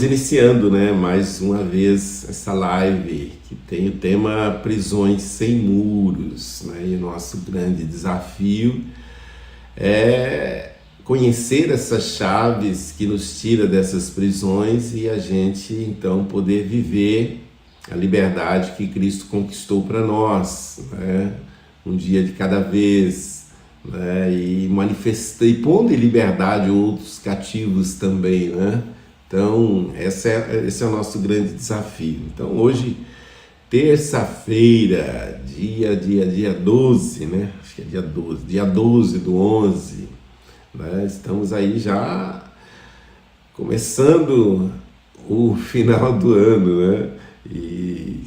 iniciando, né, mais uma vez essa live que tem o tema Prisões Sem Muros, né, e o nosso grande desafio é conhecer essas chaves que nos tira dessas prisões e a gente então poder viver a liberdade que Cristo conquistou para nós, né, um dia de cada vez, né, e manifestando e pondo em liberdade outros cativos também, né? Então, esse é o nosso grande desafio. Então, hoje, terça-feira, dia 12, né? Acho que é dia 12 do 11, né? Estamos aí já começando o final do ano, né? E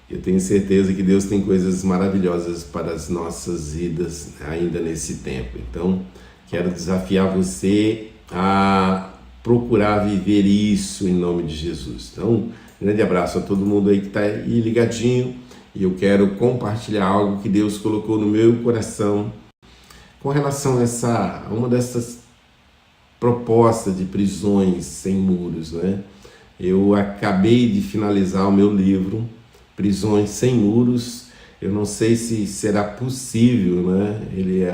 eu tenho certeza que Deus tem coisas maravilhosas para as nossas vidas ainda nesse tempo. Então, quero desafiar você a procurar viver isso em nome de Jesus. Então, grande abraço a todo mundo aí que está aí ligadinho, e eu quero compartilhar algo que Deus colocou no meu coração com relação a uma dessas propostas de prisões sem muros, né? Eu acabei de finalizar o meu livro, Prisões Sem Muros. Eu não sei se será possível, né, ele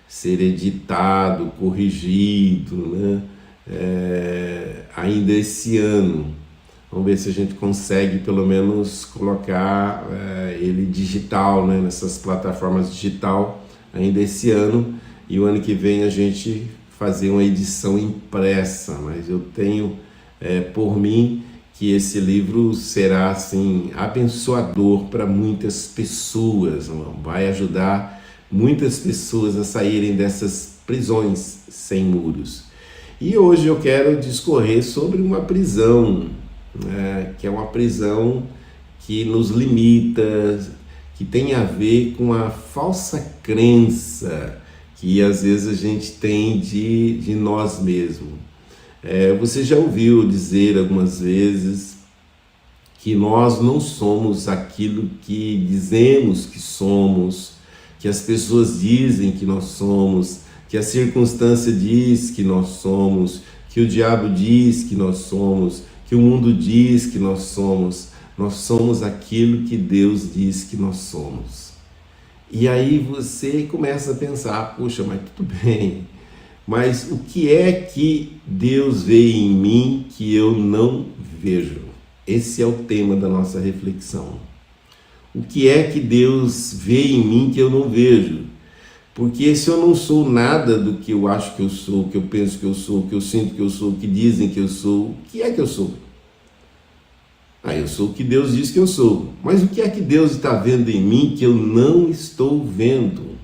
ser editado, corrigido, né, ainda esse ano. Vamos ver se a gente consegue pelo menos colocar ele digital, né, nessas plataformas digital ainda esse ano, e o ano que vem a gente fazer uma edição impressa. Mas eu tenho por mim que esse livro será assim abençoador para muitas pessoas, vai ajudar muitas pessoas a saírem dessas prisões sem muros. E hoje eu quero discorrer sobre uma prisão, né, que é uma prisão que nos limita, que tem a ver com a falsa crença que às vezes a gente tem de nós mesmos. Você já ouviu dizer algumas vezes que nós não somos aquilo que dizemos que somos, que as pessoas dizem que nós somos, que a circunstância diz que nós somos, que o diabo diz que nós somos, que o mundo diz que nós somos aquilo que Deus diz que nós somos. E aí você começa a pensar, puxa, mas tudo bem, mas o que é que Deus vê em mim que eu não vejo? Esse é o tema da nossa reflexão. O que é que Deus vê em mim que eu não vejo? Porque se eu não sou nada do que eu acho que eu sou, o que eu penso que eu sou, o que eu sinto que eu sou, o que dizem que eu sou, o que é que eu sou? Eu sou o que Deus diz que eu sou. Mas o que é que Deus está vendo em mim que eu não estou vendo?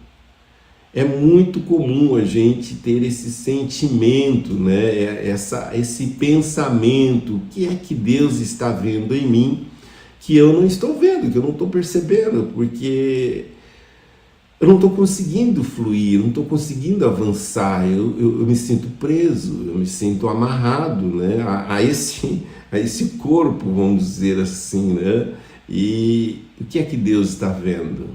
É muito comum a gente ter esse sentimento, né? Esse pensamento, o que é que Deus está vendo em mim que eu não estou vendo, que eu não estou percebendo, porque eu não estou conseguindo fluir, eu não estou conseguindo avançar, eu me sinto preso, eu me sinto amarrado, né, a esse corpo, vamos dizer assim, né? E o que é que Deus está vendo?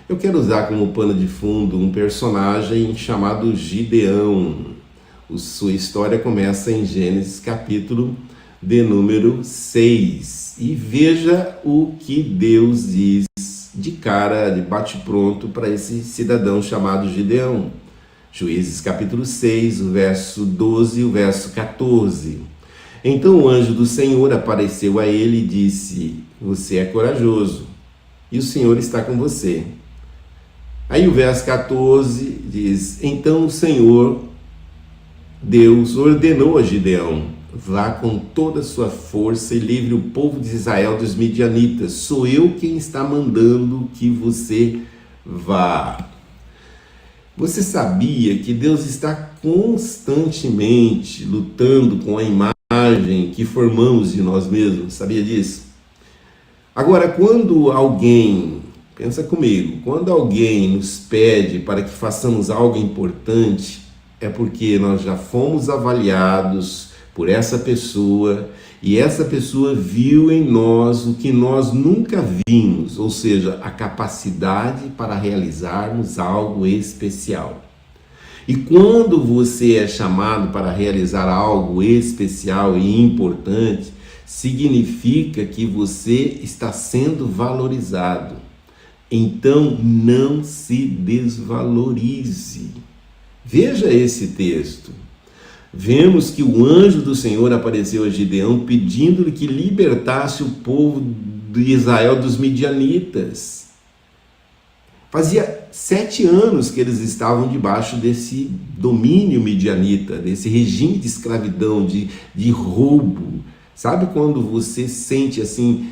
Eu quero usar como pano de fundo um personagem chamado Gideão. Sua história começa em Gênesis capítulo de número 6. E veja o que Deus diz de cara, de bate-pronto, para esse cidadão chamado Gideão. Juízes capítulo 6, o verso 12 e o verso 14. Então o anjo do Senhor apareceu a ele e disse: você é corajoso, e o Senhor está com você. Aí o verso 14 diz: então o Senhor Deus ordenou a Gideão: vá com toda a sua força e livre o povo de Israel dos midianitas. Sou eu quem está mandando que você vá. Você sabia que Deus está constantemente lutando com a imagem que formamos de nós mesmos? Sabia disso? Agora, quando alguém, pensa comigo, quando alguém nos pede para que façamos algo importante, é porque nós já fomos avaliados por essa pessoa, e essa pessoa viu em nós o que nós nunca vimos, ou seja, a capacidade para realizarmos algo especial. E quando você é chamado para realizar algo especial e importante, significa que você está sendo valorizado. Então não se desvalorize. Veja esse texto. Vemos que o anjo do Senhor apareceu a Gideão pedindo-lhe que libertasse o povo de Israel dos midianitas. Fazia 7 anos que eles estavam debaixo desse domínio midianita, desse regime de escravidão, de roubo. Sabe quando você sente assim,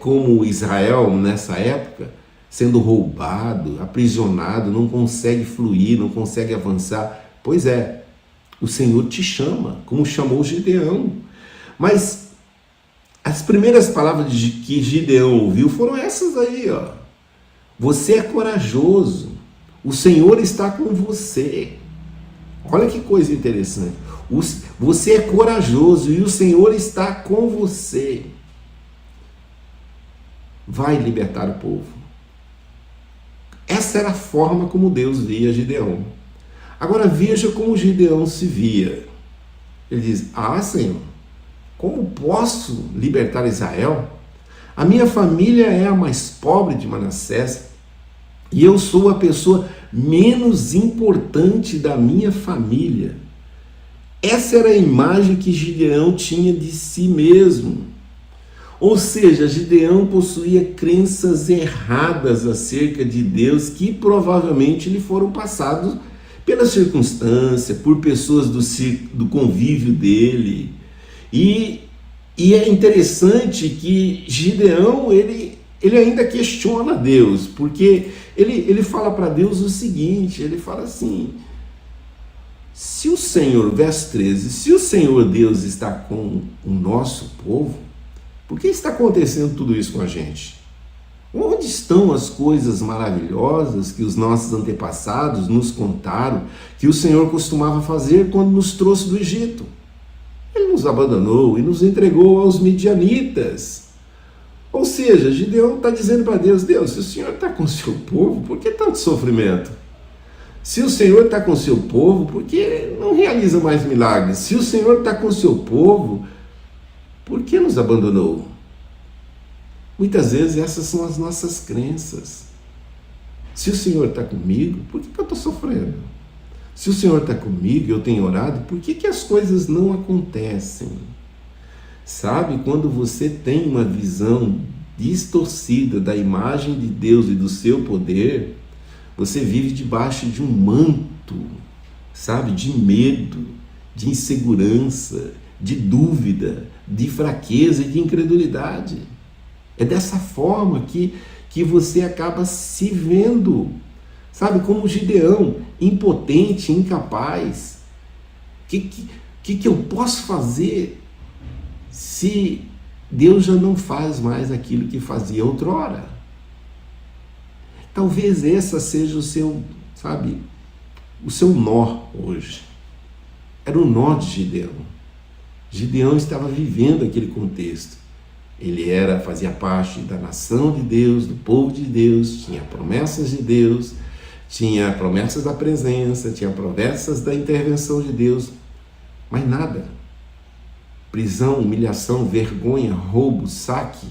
como Israel nessa época, sendo roubado, aprisionado, não consegue fluir, não consegue avançar? Pois é, o Senhor te chama, como chamou Gideão. Mas as primeiras palavras que Gideão ouviu foram essas aí, ó. Você é corajoso, o Senhor está com você. Olha que coisa interessante. Você é corajoso e o Senhor está com você. Vai libertar o povo. Essa era a forma como Deus via Gideão. Agora veja como Gideão se via. Ele diz: Senhor, como posso libertar Israel? A minha família é a mais pobre de Manassés e eu sou a pessoa menos importante da minha família. Essa era a imagem que Gideão tinha de si mesmo. Ou seja, Gideão possuía crenças erradas acerca de Deus que provavelmente lhe foram passadas pela circunstância, por pessoas do convívio dele. E é interessante que Gideão, ele ainda questiona Deus, porque ele fala para Deus o seguinte, ele fala assim: se o Senhor, verso 13, se o Senhor Deus está com o nosso povo, por que está acontecendo tudo isso com a gente? Onde estão as coisas maravilhosas que os nossos antepassados nos contaram que o Senhor costumava fazer quando nos trouxe do Egito? Ele nos abandonou e nos entregou aos midianitas. Ou seja, Gideão está dizendo para Deus: Deus, se o Senhor está com o seu povo, por que tanto sofrimento? Se o Senhor está com o seu povo, por que não realiza mais milagres? Se o Senhor está com o seu povo, por que nos abandonou? Muitas vezes essas são as nossas crenças. Se o Senhor está comigo, por que eu estou sofrendo? Se o Senhor está comigo e eu tenho orado, por que as coisas não acontecem? Sabe, quando você tem uma visão distorcida da imagem de Deus e do seu poder, você vive debaixo de um manto, sabe, de medo, de insegurança, de dúvida, de fraqueza e de incredulidade. É dessa forma que você acaba se vendo, sabe, como Gideão, impotente, incapaz. O que eu posso fazer se Deus já não faz mais aquilo que fazia outrora? Talvez essa seja o seu, sabe, o seu nó hoje. Era o nó de Gideão. Gideão estava vivendo aquele contexto. Ele fazia parte da nação de Deus, do povo de Deus, tinha promessas de Deus, tinha promessas da presença, tinha promessas da intervenção de Deus, mas nada. Prisão, humilhação, vergonha, roubo, saque.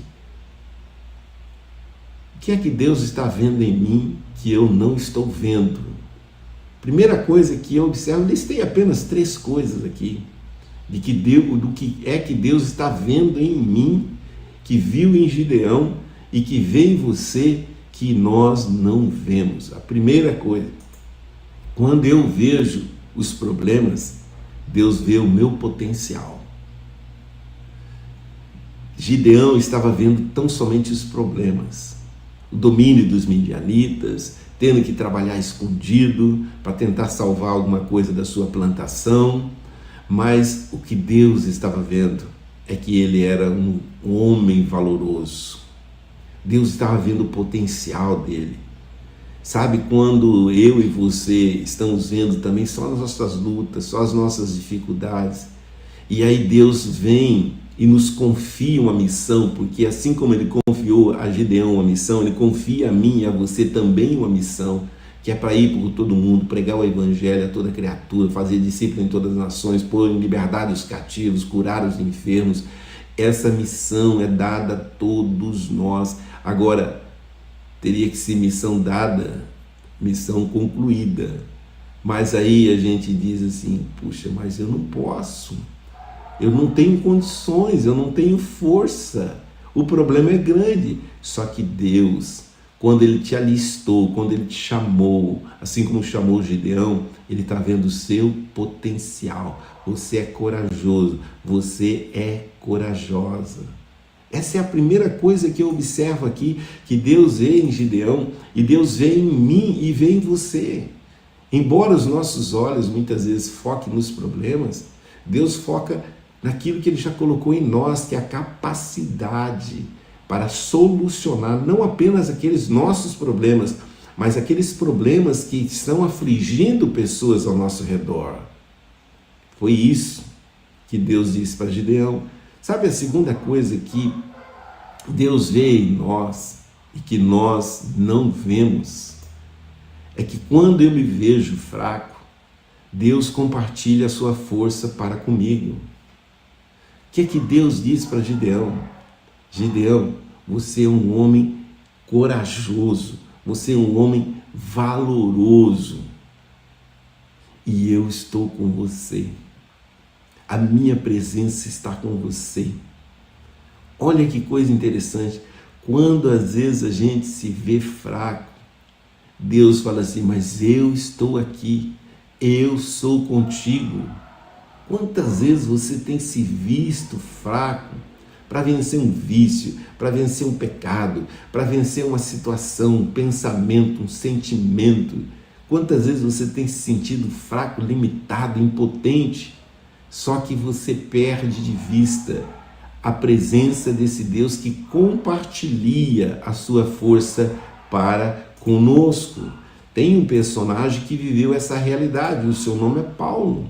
O que é que Deus está vendo em mim que eu não estou vendo? Primeira coisa que eu observo, listei apenas 3 coisas aqui, do que é que Deus está vendo em mim, que viu em Gideão e que vê em você, que nós não vemos. A primeira coisa, quando eu vejo os problemas, Deus vê o meu potencial. Gideão estava vendo tão somente os problemas, o domínio dos midianitas, tendo que trabalhar escondido para tentar salvar alguma coisa da sua plantação, mas o que Deus estava vendo é que ele era um homem valoroso. Deus estava vendo o potencial dele. Sabe, quando eu e você estamos vendo também só as nossas lutas, só as nossas dificuldades, e aí Deus vem e nos confia uma missão, porque assim como ele confiou a Gideão uma missão, ele confia a mim e a você também uma missão, que é para ir por todo mundo, pregar o evangelho a toda criatura, fazer discípulo em todas as nações, pôr em liberdade os cativos, curar os enfermos. Essa missão é dada a todos nós. Agora, teria que ser missão dada, missão concluída. Mas aí a gente diz assim, puxa, mas eu não posso, eu não tenho condições, eu não tenho força. O problema é grande. Só que Deus, quando Ele te alistou, quando Ele te chamou, assim como chamou Gideão, Ele está vendo o seu potencial. Você é corajoso, você é corajosa. Essa é a primeira coisa que eu observo aqui, que Deus vê em Gideão, e Deus vê em mim e vê em você. Embora os nossos olhos muitas vezes foquem nos problemas, Deus foca naquilo que Ele já colocou em nós, que é a capacidade para solucionar não apenas aqueles nossos problemas, mas aqueles problemas que estão afligindo pessoas ao nosso redor. Foi isso que Deus disse para Gideão. Sabe a segunda coisa que Deus vê em nós e que nós não vemos? É que quando eu me vejo fraco, Deus compartilha a sua força para comigo. O que é que Deus diz para Gideão? Gideão, você é um homem corajoso, você é um homem valoroso, e eu estou com você. A minha presença está com você. Olha que coisa interessante, quando às vezes a gente se vê fraco, Deus fala assim, mas eu estou aqui, eu sou contigo. Quantas vezes você tem se visto fraco para vencer um vício, para vencer um pecado, para vencer uma situação, um pensamento, um sentimento? Quantas vezes você tem se sentido fraco, limitado, impotente? Só que você perde de vista a presença desse Deus que compartilha a sua força para conosco. Tem um personagem que viveu essa realidade, o seu nome é Paulo.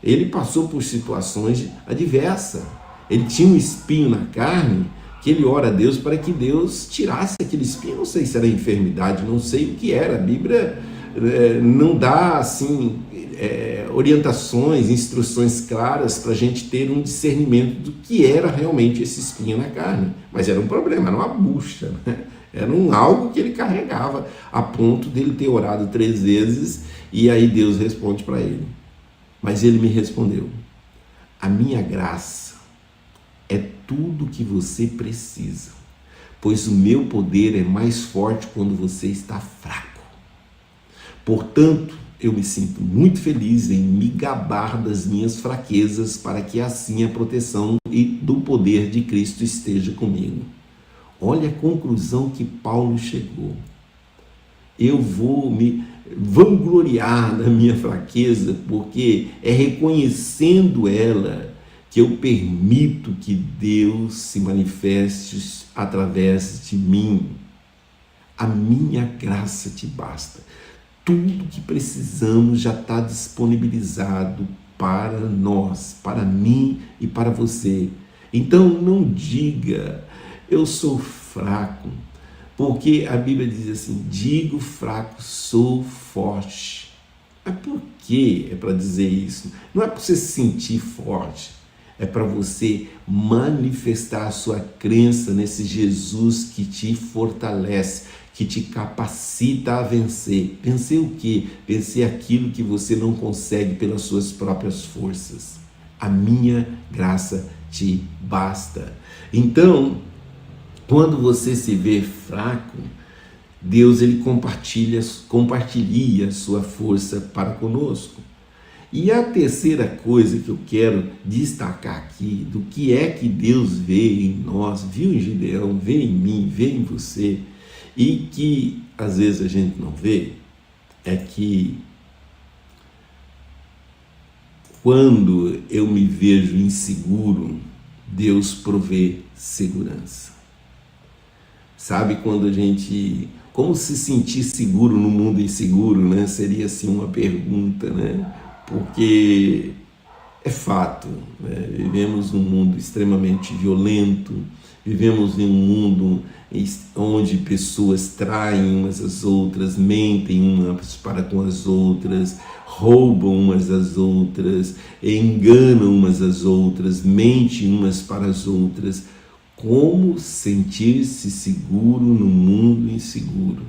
Ele passou por situações adversas. Ele tinha um espinho na carne, que ele ora a Deus para que Deus tirasse aquele espinho. Não sei se era enfermidade, não sei o que era. A Bíblia não dá assim orientações, instruções claras para a gente ter um discernimento do que era realmente esse espinho na carne. Mas era um problema, era uma bucha, né? Era algo que ele carregava, a ponto dele ter orado 3 vezes, e aí Deus responde para ele. Mas ele me respondeu, a minha graça é tudo o que você precisa, pois o meu poder é mais forte quando você está fraco. Portanto, eu me sinto muito feliz em me gabar das minhas fraquezas, para que assim a proteção e do poder de Cristo esteja comigo. Olha a conclusão que Paulo chegou. Eu vou me vangloriar da minha fraqueza, porque é reconhecendo ela que eu permito que Deus se manifeste através de mim. A minha graça te basta. Tudo que precisamos já está disponibilizado para nós, para mim e para você. Então não diga, eu sou fraco, porque a Bíblia diz assim, digo fraco, sou forte. Mas por que é para dizer isso? Não é para você se sentir forte, é para você manifestar a sua crença nesse Jesus que te fortalece, que te capacita a vencer. Vencer o quê? Vencer aquilo que você não consegue pelas suas próprias forças. A minha graça te basta. Então, quando você se vê fraco, Deus ele compartilha a sua força para conosco. E a terceira coisa que eu quero destacar aqui, do que é que Deus vê em nós, viu em Gideão, vê em mim, vê em você, e que às vezes a gente não vê, é que quando eu me vejo inseguro, Deus provê segurança. Sabe quando a gente... Como se sentir seguro no mundo inseguro, né? Seria assim uma pergunta, né? Porque é fato, né? Vivemos um mundo extremamente violento, Vivemos em um mundo onde pessoas traem umas às outras, mentem umas para com as outras, roubam umas às outras, enganam umas às outras, mentem umas para as outras. Como sentir-se seguro no mundo inseguro?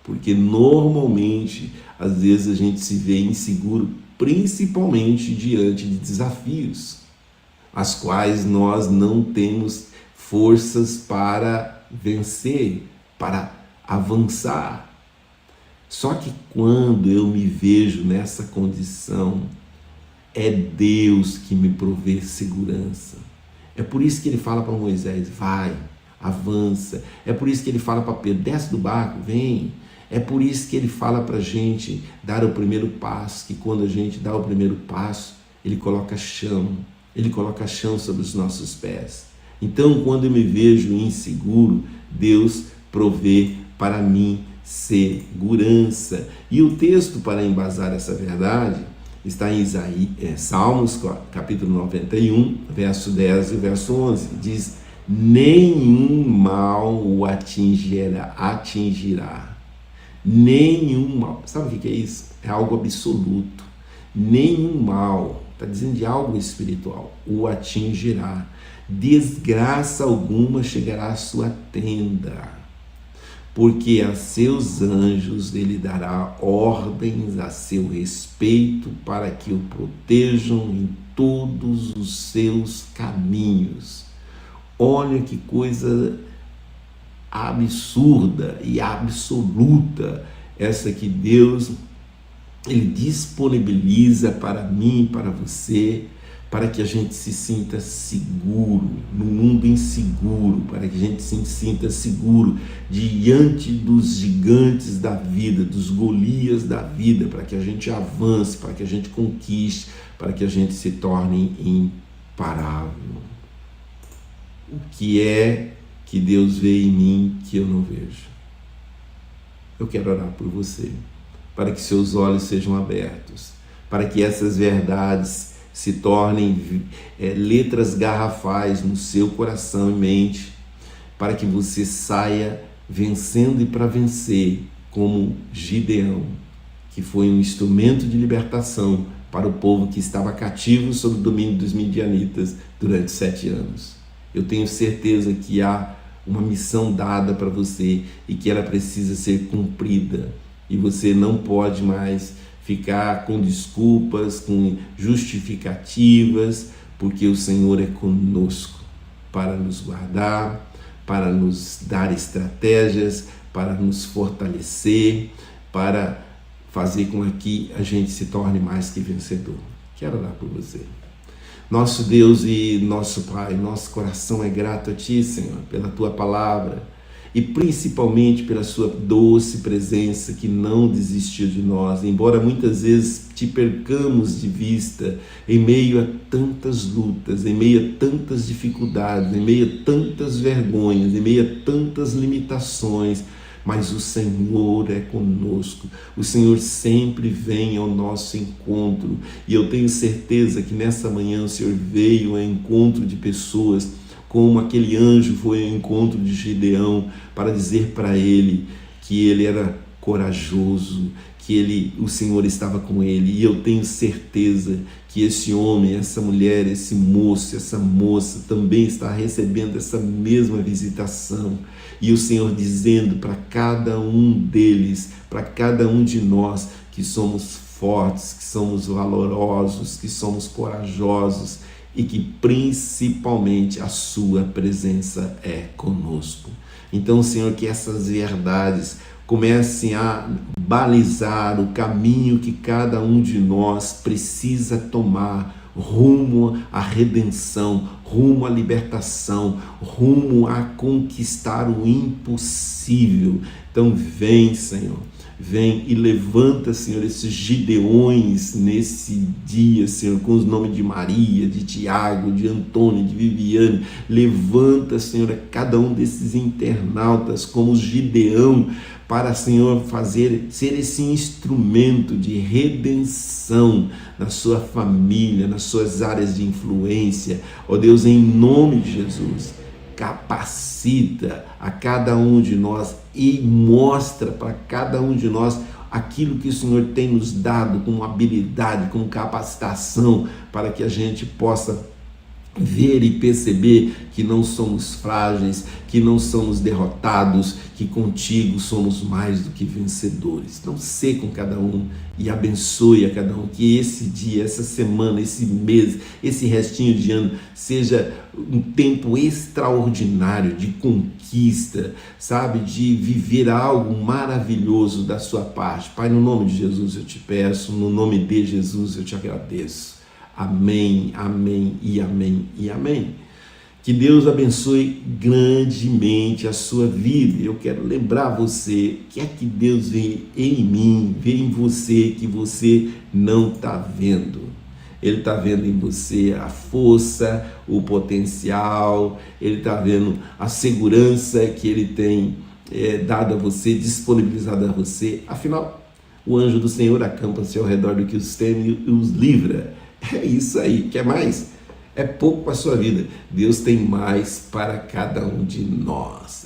Porque normalmente, às vezes a gente se vê inseguro, principalmente diante de desafios, as quais nós não temos forças para vencer, para avançar. Só que quando eu me vejo nessa condição, é Deus que me provê segurança. É por isso que ele fala para Moisés, vai, avança. É por isso que ele fala para Pedro, desce do barco, vem. É por isso que ele fala para a gente dar o primeiro passo, que quando a gente dá o primeiro passo, ele coloca chão sobre os nossos pés. Então, quando eu me vejo inseguro, Deus provê para mim segurança. E o texto para embasar essa verdade está em Salmos, capítulo 91, verso 10 e verso 11. Diz, nenhum mal o atingirá. Nenhum mal. Sabe o que é isso? É algo absoluto. Nenhum mal, está dizendo de algo espiritual, o atingirá. Desgraça alguma chegará à sua tenda, porque a seus anjos ele dará ordens a seu respeito para que o protejam em todos os seus caminhos. Olha que coisa absurda e absoluta essa que Deus ele disponibiliza para mim, para você, para que a gente se sinta seguro no mundo inseguro, para que a gente se sinta seguro diante dos gigantes da vida, dos Golias da vida, para que a gente avance, para que a gente conquiste, para que a gente se torne imparável. O que é que Deus vê em mim que eu não vejo? Eu quero orar por você, para que seus olhos sejam abertos, para que essas verdades se tornem letras garrafais no seu coração e mente, para que você saia vencendo e para vencer, como Gideão, que foi um instrumento de libertação para o povo que estava cativo sob o domínio dos midianitas durante 7 anos. Eu tenho certeza que há uma missão dada para você e que ela precisa ser cumprida, e você não pode mais ficar com desculpas, com justificativas, porque o Senhor é conosco para nos guardar, para nos dar estratégias, para nos fortalecer, para fazer com que a gente se torne mais que vencedor. Quero orar por você. Nosso Deus e nosso Pai, nosso coração é grato a Ti, Senhor, pela Tua palavra, e principalmente pela sua doce presença que não desistiu de nós, embora muitas vezes te percamos de vista em meio a tantas lutas, em meio a tantas dificuldades, em meio a tantas vergonhas, em meio a tantas limitações, mas o Senhor é conosco, o Senhor sempre vem ao nosso encontro, e eu tenho certeza que nessa manhã o Senhor veio ao encontro de pessoas, como aquele anjo foi ao encontro de Gideão para dizer para ele que ele era corajoso, que o Senhor estava com ele. E eu tenho certeza que esse homem, essa mulher, esse moço, essa moça também está recebendo essa mesma visitação. E o Senhor dizendo para cada um deles, para cada um de nós, que somos fortes, que somos valorosos, que somos corajosos, e que principalmente a sua presença é conosco. Então, Senhor, que essas verdades comecem a balizar o caminho que cada um de nós precisa tomar rumo à redenção, rumo à libertação, rumo a conquistar o impossível. Então vem, Senhor, vem e levanta, Senhor, esses Gideões nesse dia, Senhor, com os nomes de Maria, de Tiago, de Antônio, de Viviane. Levanta, Senhor, cada um desses internautas como os Gideão, para, Senhor, ser esse instrumento de redenção na sua família, nas suas áreas de influência. Ó Deus, em nome de Jesus, capacita a cada um de nós e mostra para cada um de nós aquilo que o Senhor tem nos dado como habilidade, como capacitação, para que a gente possa ver e perceber que não somos frágeis, que não somos derrotados, que contigo somos mais do que vencedores. Então, sê com cada um e abençoe a cada um, que esse dia, essa semana, esse mês, esse restinho de ano seja um tempo extraordinário de conquista, sabe, de viver algo maravilhoso da sua parte. Pai, no nome de Jesus eu te peço, no nome de Jesus eu te agradeço. Amém, amém e amém e amém. Que Deus abençoe grandemente a sua vida. Eu quero lembrar você que é que Deus vê em mim, vê em você que você não está vendo. Ele está vendo em você a força, o potencial, ele está vendo a segurança que ele tem dado a você, disponibilizado a você. Afinal, o anjo do Senhor acampa-se ao redor do que os teme e os livra. É isso aí. Quer mais? É pouco para a sua vida. Deus tem mais para cada um de nós.